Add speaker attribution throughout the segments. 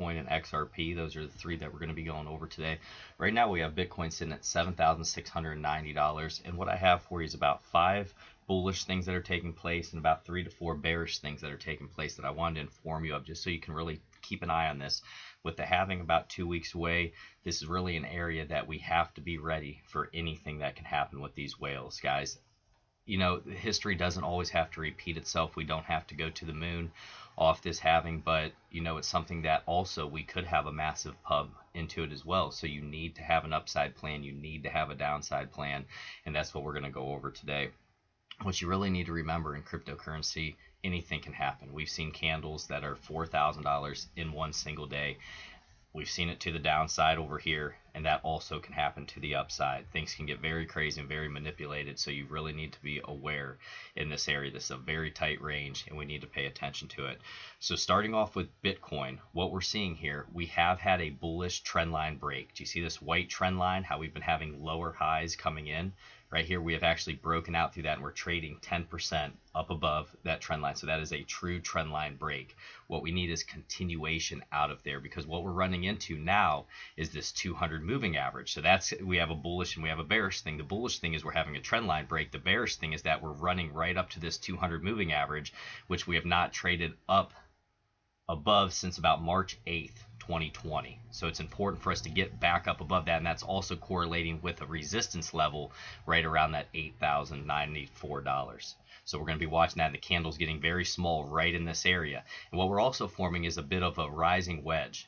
Speaker 1: Litecoin, and XRP. Those are the three that we're going to be going over today. Right now we have Bitcoin sitting at $7,690, and what I have for you is about 5 bullish things that are taking place and about 3 to 4 bearish things that are taking place that I wanted to inform you of, just so you can really keep an eye on this. With the halving about 2 weeks away, this is really an area that we have to be ready for anything that can happen with these whales, guys. You know, history doesn't always have to repeat itself. We don't have to go to the moon off this halving, but you know, it's something that also we could have a massive pub into it as well. So you need to have an upside plan, you need to have a downside plan, and that's what we're going to go over today. What you really need to remember in cryptocurrency, anything can happen. We've seen candles that are $4,000 in one single day. We've seen it to the downside over here, and that also can happen to the upside. Things can get very crazy and very manipulated, so you really need to be aware in this area. This is a very tight range, and we need to pay attention to it. So starting off with Bitcoin, what we're seeing here, we have had a bullish trend line break. Do you see this white trend line, how we've been having lower highs coming in? Right here, we have actually broken out through that, and we're trading 10% up above that trend line. So that is a true trend line break. What we need is continuation out of there, because what we're running into now is this 200 moving average. So that's, we have a bullish and we have a bearish thing. The bullish thing is we're having a trend line break. The bearish thing is that we're running right up to this 200 moving average, which we have not traded up above since about March 8th. 2020. So it's important for us to get back up above that, and that's also correlating with a resistance level right around that $8,094. So we're going to be watching that, and the candle's getting very small right in this area. And what we're also forming is a bit of a rising wedge.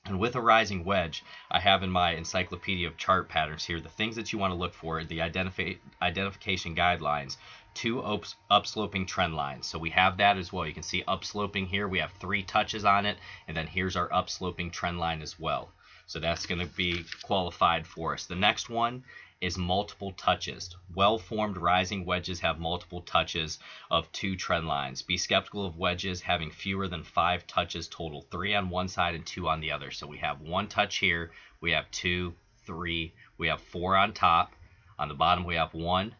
Speaker 1: And with a rising wedge, I have in my encyclopedia of chart patterns here the things that you want to look for, the identification guidelines, 2 upsloping trend lines. So we have that as well. You can see upsloping here. We have 3 touches on it, and then here's our upsloping trend line as well. So that's going to be qualified for us. The next one is multiple touches. Well-formed rising wedges have multiple touches of 2 trend lines. Be skeptical of wedges having fewer than 5 touches total, 3 on one side and 2 on the other. So we have 1 touch here, we have 2, 3, we have 4 on top. On the bottom we have 1,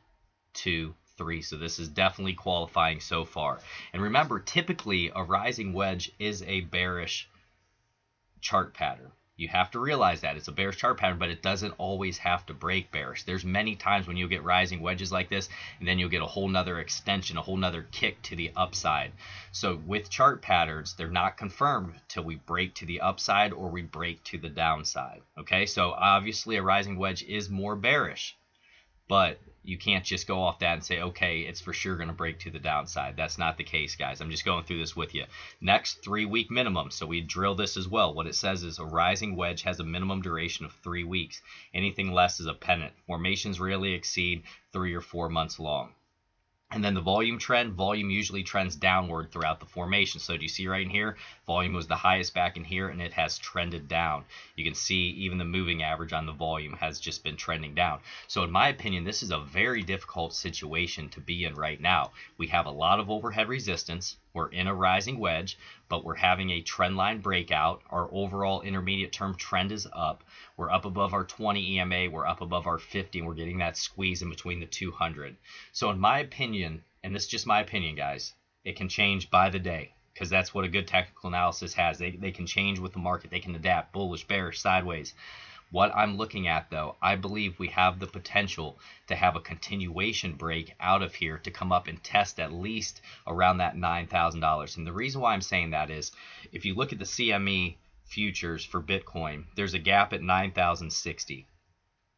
Speaker 1: 2, 3. So this is definitely qualifying so far. And remember, typically a rising wedge is a bearish chart pattern. You have to realize that it's a bearish chart pattern, but it doesn't always have to break bearish. There's many times when you'll get rising wedges like this, and then you'll get a whole nother extension, a whole nother kick to the upside. So with chart patterns, they're not confirmed till we break to the upside or we break to the downside. Okay, so obviously a rising wedge is more bearish, but you can't just go off that and say, okay, it's for sure going to break to the downside. That's not the case, guys. I'm just going through this with you. Next, 3-week minimum. So we drill this as well. What it says is a rising wedge has a minimum duration of 3 weeks. Anything less is a pennant. Formations rarely exceed 3 or 4 months long. And then the volume trend, volume usually trends downward throughout the formation. So do you see right in here, volume was the highest back in here, and it has trended down. You can see even the moving average on the volume has just been trending down. So in my opinion, this is a very difficult situation to be in right now. We have a lot of overhead resistance. We're in a rising wedge, but we're having a trend line breakout. Our overall intermediate term trend is up. We're up above our 20 EMA. We're up above our 50, and we're getting that squeeze in between the 200. So in my opinion, and this is just my opinion, guys, it can change by the day, because that's what a good technical analysis has. They can change with the market. They can adapt, bullish, bearish, sideways. What I'm looking at, though, I believe we have the potential to have a continuation break out of here to come up and test at least around that $9,000. And the reason why I'm saying that is, if you look at the CME futures for Bitcoin, there's a gap at 9,060.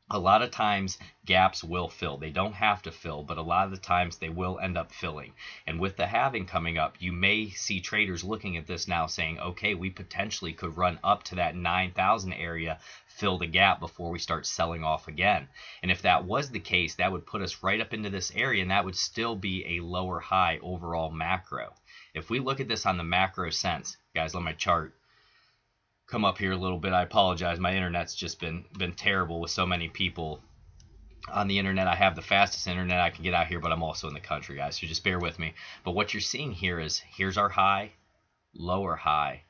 Speaker 1: A lot of times gaps will fill. They don't have to fill, but a lot of the times they will end up filling. And with the halving coming up, you may see traders looking at this now saying, okay, we potentially could run up to that 9,000 area, fill the gap before we start selling off again. And if that was the case, that would put us right up into this area, and that would still be a lower high overall macro. If we look at this on the macro sense, guys, let my chart come up here a little bit. I apologize. My internet's just been terrible with so many people on the internet. I have the fastest internet I can get out here, but I'm also in the country, guys, so just bear with me. But what you're seeing here is, here's our high, lower high,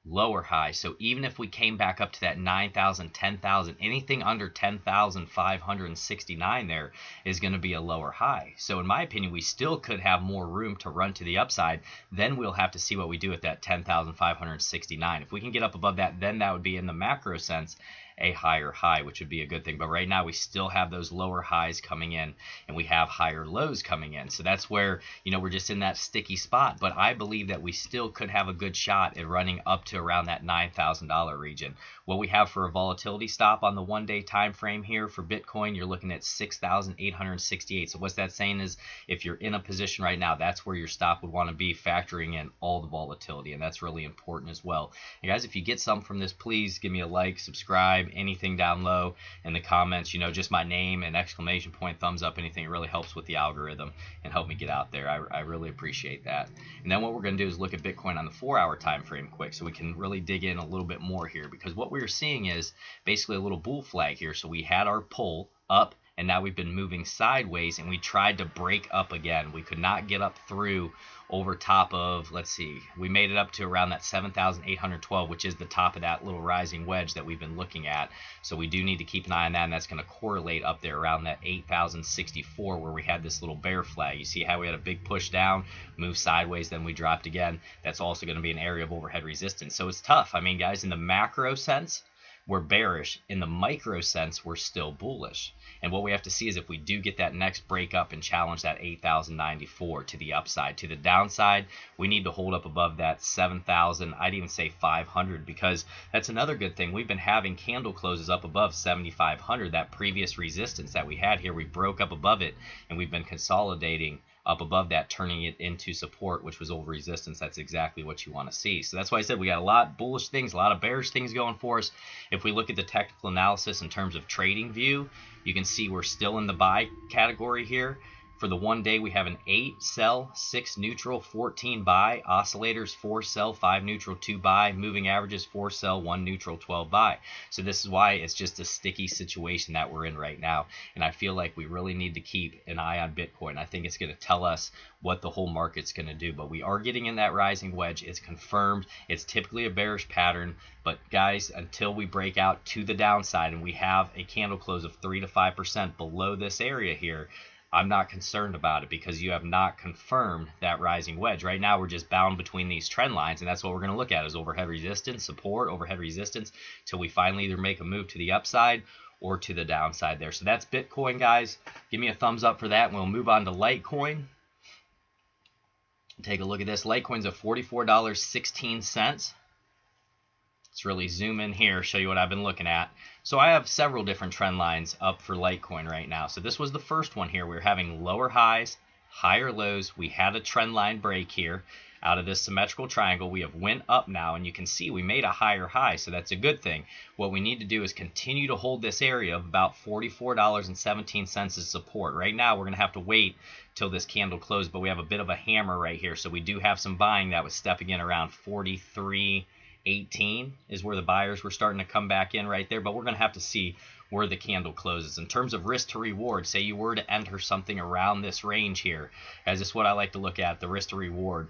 Speaker 1: lower high. So even if we came back up to that 9,000, 10,000, anything under 10,569 there is going to be a lower high. So in my opinion, we still could have more room to run to the upside. Then we'll have to see what we do at that 10,569. If we can get up above that, then that would be, in the macro sense, a higher high, which would be a good thing. But right now we still have those lower highs coming in, and we have higher lows coming in. So that's where, we're just in that sticky spot. But I believe that we still could have a good shot at running up to around that $9,000 region. What we have for a volatility stop on the 1-day time frame here for Bitcoin, you're looking at 6,868. So what's that saying is, if you're in a position right now, that's where your stop would want to be, factoring in all the volatility, and that's really important as well. And guys, if you get something from this, please give me a like, subscribe, anything down low in the comments, just my name and exclamation point, thumbs up, anything. It really helps with the algorithm and help me get out there. I really appreciate that. And then what we're going to do is look at Bitcoin on the 4-hour time frame quick, so we can really dig in a little bit more here, because what we're seeing is basically a little bull flag here. So we had our pull up, and now we've been moving sideways, and we tried to break up again. We could not get up through over top of, let's see, we made it up to around that 7,812, which is the top of that little rising wedge that we've been looking at. So we do need to keep an eye on that, and that's going to correlate up there around that 8,064, where we had this little bear flag. You see how we had a big push down, move sideways, then we dropped again. That's also going to be an area of overhead resistance. So it's tough. I mean, guys, in the macro sense, we're bearish. In the micro sense, we're still bullish. And what we have to see is if we do get that next break up and challenge that 8,094 to the upside. To the downside, we need to hold up above that 7,000, I'd even say 500, because that's another good thing. We've been having candle closes up above 7,500. That previous resistance that we had here, we broke up above it, and we've been consolidating up above that, turning it into support, which was over resistance. That's exactly what you want to see. So that's why I said we got a lot bullish things, a lot of bearish things going for us. If we look at the technical analysis in terms of trading view, you can see we're still in the buy category here. For the 1 day, we have an 8 sell, 6 neutral, 14 buy, oscillators 4 sell, 5 neutral, 2 buy, moving averages 4 sell, 1 neutral, 12 buy. So this is why it's just a sticky situation that we're in right now. And I feel like we really need to keep an eye on Bitcoin. I think it's going to tell us what the whole market's going to do. But we are getting in that rising wedge. It's confirmed. It's typically a bearish pattern. But guys, until we break out to the downside and we have a candle close of 3 to 5% below this area here, I'm not concerned about it, because you have not confirmed that rising wedge. Right now, we're just bound between these trend lines, and that's what we're going to look at, is overhead resistance, support, overhead resistance, till we finally either make a move to the upside or to the downside there. So that's Bitcoin, guys. Give me a thumbs up for that, and we'll move on to Litecoin. Take a look at this. Litecoin's at $44.16. Let's really zoom in here, show you what I've been looking at. So I have several different trend lines up for Litecoin right now. So this was the first one here. We're having lower highs, higher lows. We had a trend line break here out of this symmetrical triangle. We have went up now, and you can see we made a higher high, so that's a good thing. What we need to do is continue to hold this area of about $44.17 as support. Right now, we're going to have to wait till this candle closed, but we have a bit of a hammer right here, so we do have some buying that was stepping in around 43.18 is where the buyers were starting to come back in right there, but we're going to have to see where the candle closes. In terms of risk to reward, say you were to enter something around this range here, as is what I like to look at, the risk to reward.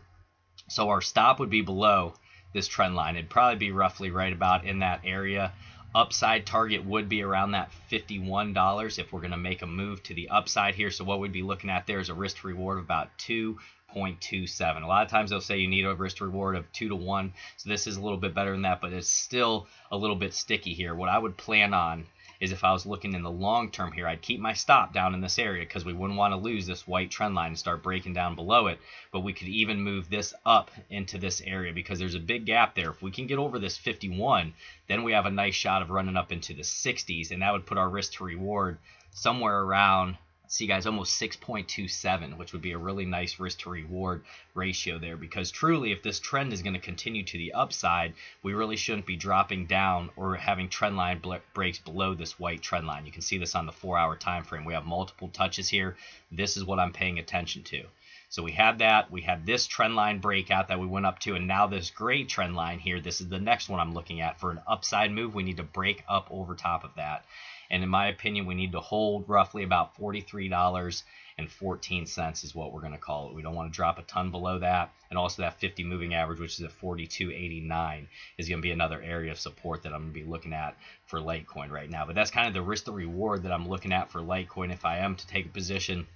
Speaker 1: So our stop would be below this trend line. It'd probably be roughly right about in that area. Upside target would be around that $51 if we're going to make a move to the upside here. So what we'd be looking at there is a risk to reward of about 2.27. A lot of times they'll say you need a risk to reward of 2 to 1. So this is a little bit better than that, but it's still a little bit sticky here. What I would plan on is, if I was looking in the long term here, I'd keep my stop down in this area, because we wouldn't want to lose this white trend line and start breaking down below it. But we could even move this up into this area, because there's a big gap there. If we can get over this 51, then we have a nice shot of running up into the 60s, and that would put our risk to reward somewhere around, see guys, almost 6.27, which would be a really nice risk to reward ratio there, because truly, if this trend is going to continue to the upside, we really shouldn't be dropping down or having trend line breaks below this white trend line. You can see this on the 4-hour time frame. We have multiple touches here. This is what I'm paying attention to. So we had that. We had this trend line breakout that we went up to, and now this gray trend line here, this is the next one I'm looking at. For an upside move, we need to break up over top of that. And in my opinion, we need to hold roughly about $43.14 is what we're going to call it. We don't want to drop a ton below that. And also that 50 moving average, which is at 42.89, is going to be another area of support that I'm going to be looking at for Litecoin right now. But that's kind of the risk to reward that I'm looking at for Litecoin. If I am to take a position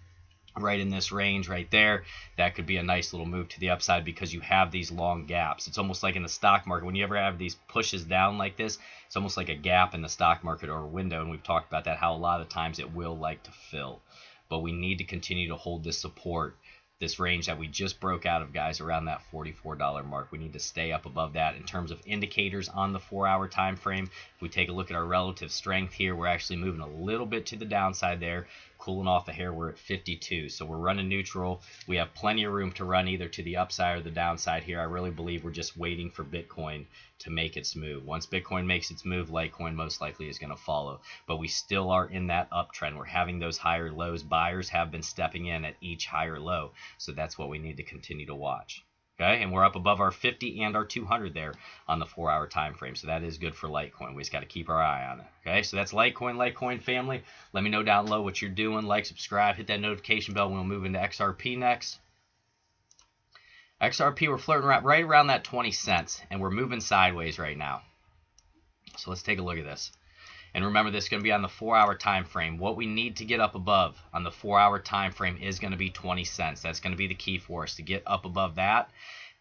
Speaker 1: right in this range right there, that could be a nice little move to the upside, because you have these long gaps. It's almost like in the stock market, when you ever have these pushes down like this, it's almost like a gap in the stock market or a window, and we've talked about that, how a lot of times it will like to fill. But we need to continue to hold this support, this range that we just broke out of, guys, around that $44 mark. We need to stay up above that. In terms of indicators on the 4-hour time frame, if we take a look at our relative strength here, we're actually moving a little bit to the downside there, cooling off a hair. We're at 52, so we're running neutral. We have plenty of room to run either to the upside or the downside here. I really believe we're just waiting for Bitcoin to make its move. Once Bitcoin makes its move, Litecoin most likely is going to follow. But we still are in that uptrend. We're having those higher lows. Buyers have been stepping in at each higher low, so that's what we need to continue to watch. Okay, and we're up above our 50 and our 200 there on the 4-hour time frame, so that is good for Litecoin. We just got to keep our eye on it. Okay, so that's Litecoin family. Let me know down below what you're doing. Like, subscribe, hit that notification bell. We'll move into XRP next. XRP, we're flirting right around that 20 cents, and we're moving sideways right now. So let's take a look at this. And remember, this is going to be on the 4-hour time frame. What we need to get up above on the 4-hour time frame is going to be 20 cents. That's going to be the key for us to get up above that.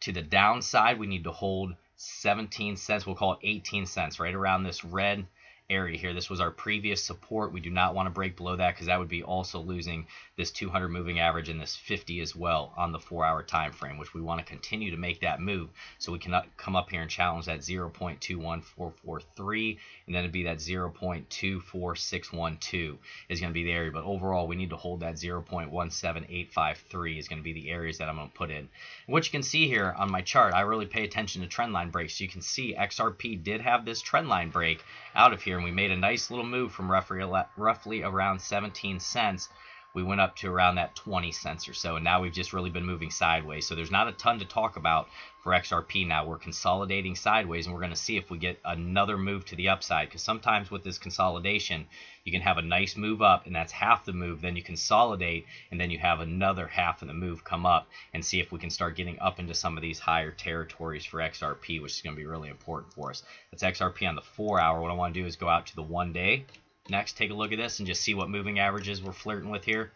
Speaker 1: To the downside, we need to hold 17 cents. We'll call it 18 cents, right around this red area here. This was our previous support. We do not want to break below that, because that would be also losing this 200 moving average and this 50 as well on the 4-hour time frame, which we want to continue to make that move so we can come up here and challenge that 0.21443, and then it'd be that 0.24612 is going to be the area. But overall, we need to hold that 0.17853 is going to be the areas that I'm going to put in. And what you can see here on my chart, I really pay attention to trend line breaks. So you can see XRP did have this trend line break out of here, and we made a nice little move from roughly around 17 cents. We went up to around that 20 cents or so, and now we've just really been moving sideways. So there's not a ton to talk about for XRP now. We're consolidating sideways, and we're going to see if we get another move to the upside, because sometimes with this consolidation, you can have a nice move up, and that's half the move. Then you consolidate, and then you have another half of the move come up, and see if we can start getting up into some of these higher territories for XRP, which is going to be really important for us. That's XRP on the 4-hour. What I want to do is go out to the 1-day. Next, take a look at this and just see what moving averages we're flirting with here.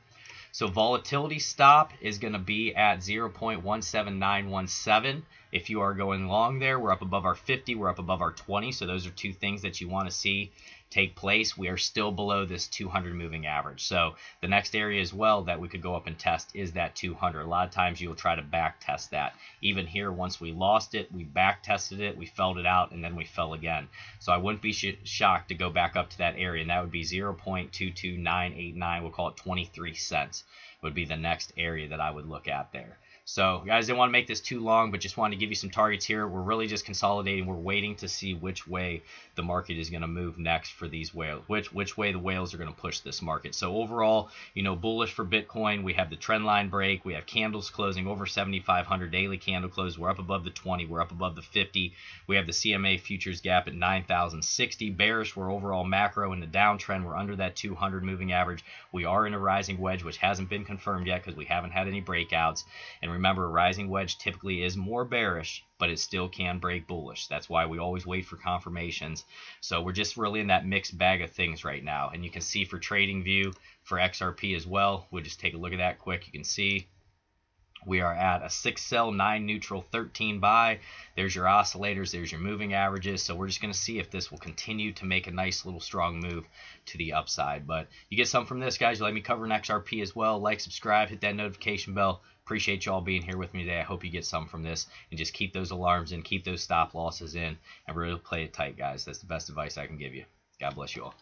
Speaker 1: So volatility stop is going to be at 0.17917. If you are going long there, we're up above our 50, we're up above our 20. So those are two things that you want to see take place. We are still below this 200 moving average. So the next area as well that we could go up and test is that 200. A lot of times you'll try to back test that. Even here, once we lost it, we back tested it, we felt it out, and then we fell again. So I wouldn't be shocked to go back up to that area, and that would be 0.22989. We'll call it 23 cents would be the next area that I would look at there. So guys, didn't want to make this too long, but just wanted to give you some targets here. We're really just consolidating. We're waiting to see which way the market is going to move next for these whales, which way the whales are going to push this market. So overall, bullish for Bitcoin. We have the trend line break. We have candles closing over 7,500 daily candle close. We're up above the 20. We're up above the 50. We have the CMA futures gap at 9,060. Bearish, we're overall macro in the downtrend. We're under that 200 moving average. We are in a rising wedge, which hasn't been confirmed yet because we haven't had any breakouts. And remember, a rising wedge typically is more bearish, but it still can break bullish. That's why we always wait for confirmations. So we're just really in that mixed bag of things right now. And you can see for trading view for XRP as well, we'll just take a look at that quick. You can see we are at a 6 sell, 9 neutral, 13 buy. There's your oscillators, there's your moving averages. So we're just going to see if this will continue to make a nice little strong move to the upside. But you get something from this, guys. You let me cover an XRP as well. Like, subscribe, hit that notification bell. Appreciate y'all being here with me today. I hope you get some from this, and just keep those alarms in, keep those stop losses in, and really play it tight, guys. That's the best advice I can give you. God bless you all.